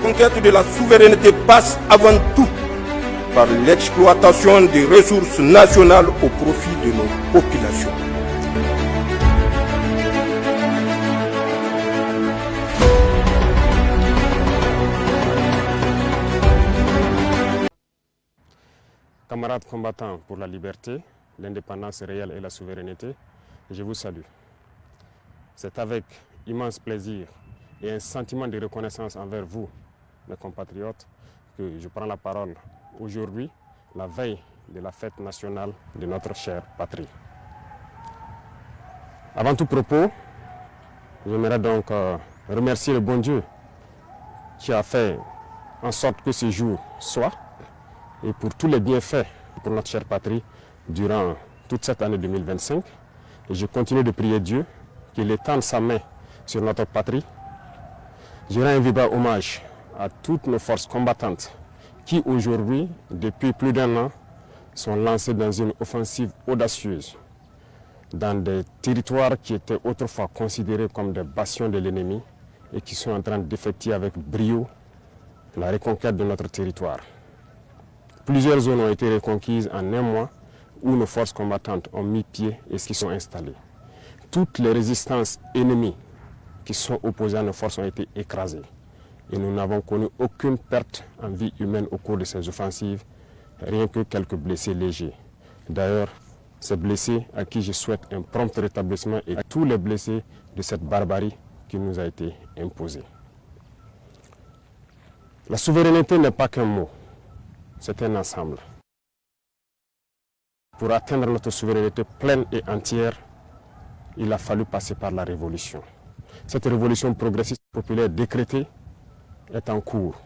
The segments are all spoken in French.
conquête de la souveraineté passe avant tout par l'exploitation des ressources nationales au profit de nos populations. Camarades combattants pour la liberté, l'indépendance réelle et la souveraineté, je vous salue. C'est avec immense plaisir et un sentiment de reconnaissance envers vous, mes compatriotes, que je prends la parole aujourd'hui, la veille de la fête nationale de notre chère patrie. Avant tout propos, j'aimerais donc remercier le bon Dieu qui a fait en sorte que ce jour soit, et pour tous les bienfaits pour notre chère patrie durant toute cette année 2025. Et je continue de prier Dieu qu'il étende sa main sur notre patrie. Je rends un vibrant hommage à toutes nos forces combattantes qui aujourd'hui, depuis plus d'un an, sont lancées dans une offensive audacieuse dans des territoires qui étaient autrefois considérés comme des bastions de l'ennemi et qui sont en train d'effectuer avec brio la reconquête de notre territoire. Plusieurs zones ont été reconquises en un mois où nos forces combattantes ont mis pied et s'y sont installées. Toutes les résistances ennemies qui sont opposées à nos forces ont été écrasées. Et nous n'avons connu aucune perte en vie humaine au cours de ces offensives, rien que quelques blessés légers. D'ailleurs, ces blessés à qui je souhaite un prompt rétablissement et à tous les blessés de cette barbarie qui nous a été imposée. La souveraineté n'est pas qu'un mot. C'est un ensemble. Pour atteindre notre souveraineté pleine et entière, il a fallu passer par la révolution. Cette révolution progressiste populaire décrétée est en cours.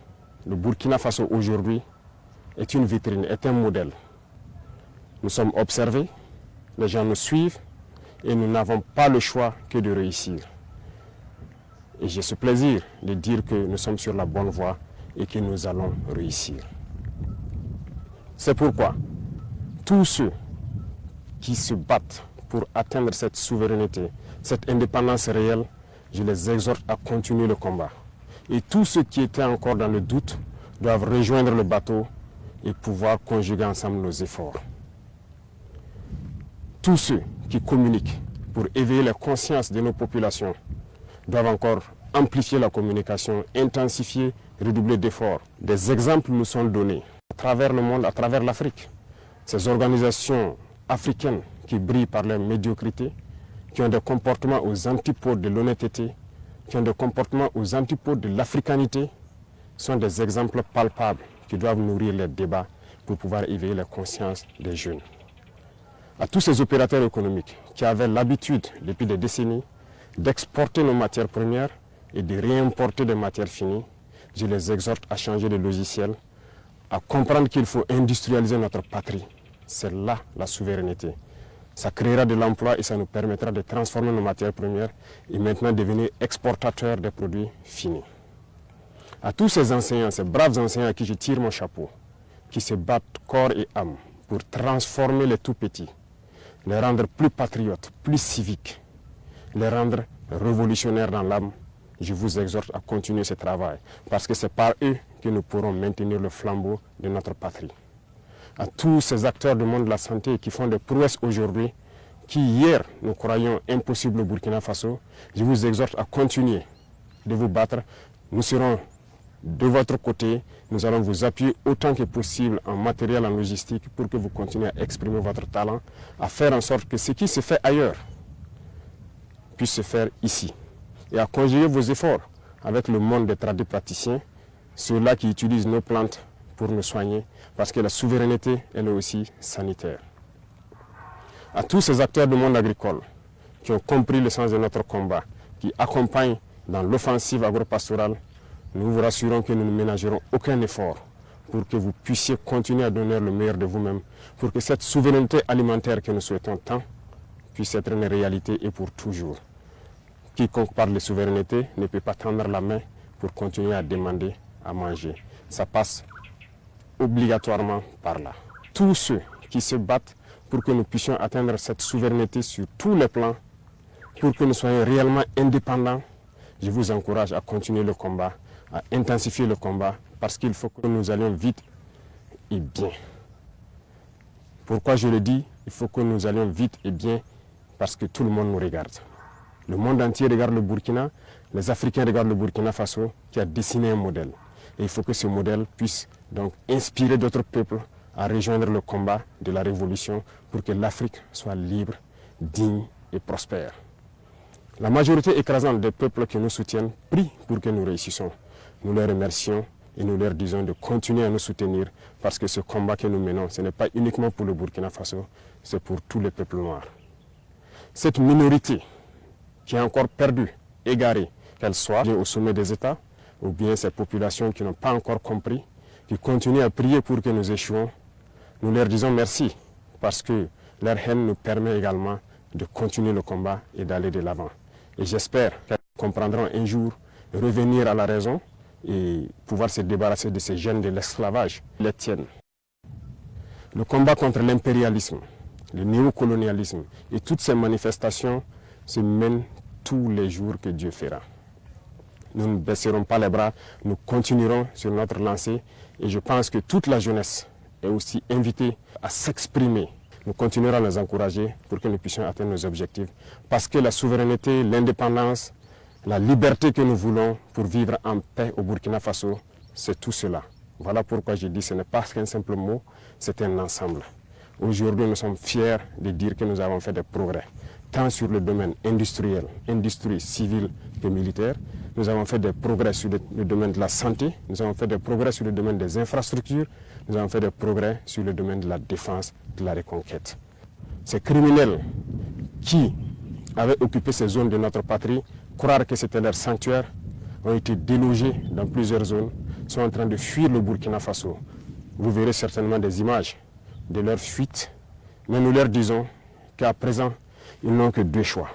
Le Burkina Faso aujourd'hui est une vitrine, est un modèle. Nous sommes observés, les gens nous suivent et nous n'avons pas le choix que de réussir. Et j'ai ce plaisir de dire que nous sommes sur la bonne voie et que nous allons réussir. C'est pourquoi tous ceux qui se battent pour atteindre cette souveraineté, cette indépendance réelle, je les exhorte à continuer le combat. Et tous ceux qui étaient encore dans le doute doivent rejoindre le bateau et pouvoir conjuguer ensemble nos efforts. Tous ceux qui communiquent pour éveiller la conscience de nos populations doivent encore amplifier la communication, intensifier, redoubler d'efforts. Des exemples nous sont donnés à travers le monde, à travers l'Afrique. Ces organisations africaines qui brillent par leur médiocrité, qui ont des comportements aux antipodes de l'honnêteté, qui ont des comportements aux antipodes de l'africanité, sont des exemples palpables qui doivent nourrir les débats pour pouvoir éveiller la conscience des jeunes. À tous ces opérateurs économiques qui avaient l'habitude depuis des décennies d'exporter nos matières premières et de réimporter des matières finies, je les exhorte à changer de logiciel, à comprendre qu'il faut industrialiser notre patrie. C'est là la souveraineté. Ça créera de l'emploi et ça nous permettra de transformer nos matières premières et maintenant devenir exportateurs des produits finis. À tous ces enseignants, ces braves enseignants à qui je tire mon chapeau, qui se battent corps et âme pour transformer les tout-petits, les rendre plus patriotes, plus civiques, les rendre révolutionnaires dans l'âme, je vous exhorte à continuer ce travail, parce que c'est par eux que nous pourrons maintenir le flambeau de notre patrie. À tous ces acteurs du monde de la santé qui font des prouesses aujourd'hui, qui hier nous croyions impossibles au Burkina Faso, je vous exhorte à continuer de vous battre. Nous serons de votre côté, nous allons vous appuyer autant que possible en matériel, en logistique, pour que vous continuiez à exprimer votre talent, à faire en sorte que ce qui se fait ailleurs puisse se faire ici. Et à conjuguer vos efforts avec le monde des tradipraticiens, ceux-là qui utilisent nos plantes pour nous soigner, parce que la souveraineté, elle est aussi sanitaire. À tous ces acteurs du monde agricole qui ont compris le sens de notre combat, qui accompagnent dans l'offensive agropastorale, nous vous rassurons que nous ne ménagerons aucun effort pour que vous puissiez continuer à donner le meilleur de vous-même, pour que cette souveraineté alimentaire que nous souhaitons tant puisse être une réalité et pour toujours. Quiconque parle de souveraineté ne peut pas tendre la main pour continuer à demander à manger. Ça passe obligatoirement par là. Tous ceux qui se battent pour que nous puissions atteindre cette souveraineté sur tous les plans, pour que nous soyons réellement indépendants, je vous encourage à continuer le combat, à intensifier le combat parce qu'il faut que nous allions vite et bien. Pourquoi je le dis? Il faut que nous allions vite et bien parce que tout le monde nous regarde. Le monde entier regarde le Burkina, les Africains regardent le Burkina Faso qui a dessiné un modèle. Et il faut que ce modèle puisse donc inspirer d'autres peuples à rejoindre le combat de la révolution pour que l'Afrique soit libre, digne et prospère. La majorité écrasante des peuples qui nous soutiennent prie pour que nous réussissions. Nous les remercions et nous leur disons de continuer à nous soutenir parce que ce combat que nous menons, ce n'est pas uniquement pour le Burkina Faso, c'est pour tous les peuples noirs. Cette minorité qui est encore perdue, égarée, qu'elle soit au sommet des États, ou bien ces populations qui n'ont pas encore compris, qui continuent à prier pour que nous échouons, nous leur disons merci parce que leur haine nous permet également de continuer le combat et d'aller de l'avant. Et j'espère qu'elles comprendront un jour revenir à la raison et pouvoir se débarrasser de ces gènes de l'esclavage qui les tiennent. Le combat contre l'impérialisme, le néocolonialisme et toutes ces manifestations se mènent tous les jours que Dieu fera. Nous ne baisserons pas les bras, nous continuerons sur notre lancée et je pense que toute la jeunesse est aussi invitée à s'exprimer. Nous continuerons à les encourager pour que nous puissions atteindre nos objectifs parce que la souveraineté, l'indépendance, la liberté que nous voulons pour vivre en paix au Burkina Faso, c'est tout cela. Voilà pourquoi je dis que ce n'est pas qu'un simple mot, c'est un ensemble. Aujourd'hui, nous sommes fiers de dire que nous avons fait des progrès, tant sur le domaine industriel, industrie civile que militaire. Nous avons fait des progrès sur le domaine de la santé, nous avons fait des progrès sur le domaine des infrastructures, nous avons fait des progrès sur le domaine de la défense, de la reconquête. Ces criminels qui avaient occupé ces zones de notre patrie, croire que c'était leur sanctuaire, ont été délogés dans plusieurs zones, sont en train de fuir le Burkina Faso. Vous verrez certainement des images de leur fuite, mais nous leur disons qu'à présent, ils n'ont que deux choix.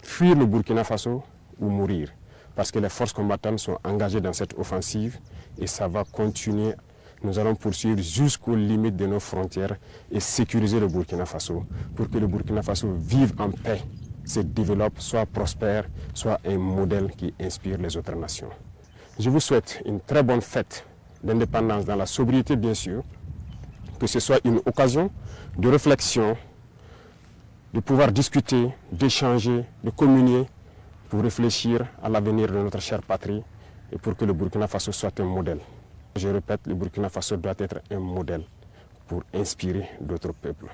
Fuir le Burkina Faso ou mourir, parce que les forces combattantes sont engagées dans cette offensive et ça va continuer. Nous allons poursuivre jusqu'aux limites de nos frontières et sécuriser le Burkina Faso pour que le Burkina Faso vive en paix, se développe, soit prospère, soit un modèle qui inspire les autres nations. Je vous souhaite une très bonne fête d'indépendance dans la sobriété bien sûr, que ce soit une occasion de réflexion, de pouvoir discuter, d'échanger, de communier pour réfléchir à l'avenir de notre chère patrie et pour que le Burkina Faso soit un modèle. Je répète, le Burkina Faso doit être un modèle pour inspirer d'autres peuples.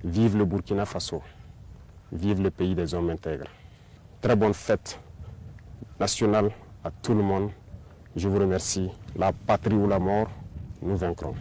Vive le Burkina Faso, vive le pays des hommes intègres. Très bonne fête nationale à tout le monde. Je vous remercie. La patrie ou la mort, nous vaincrons.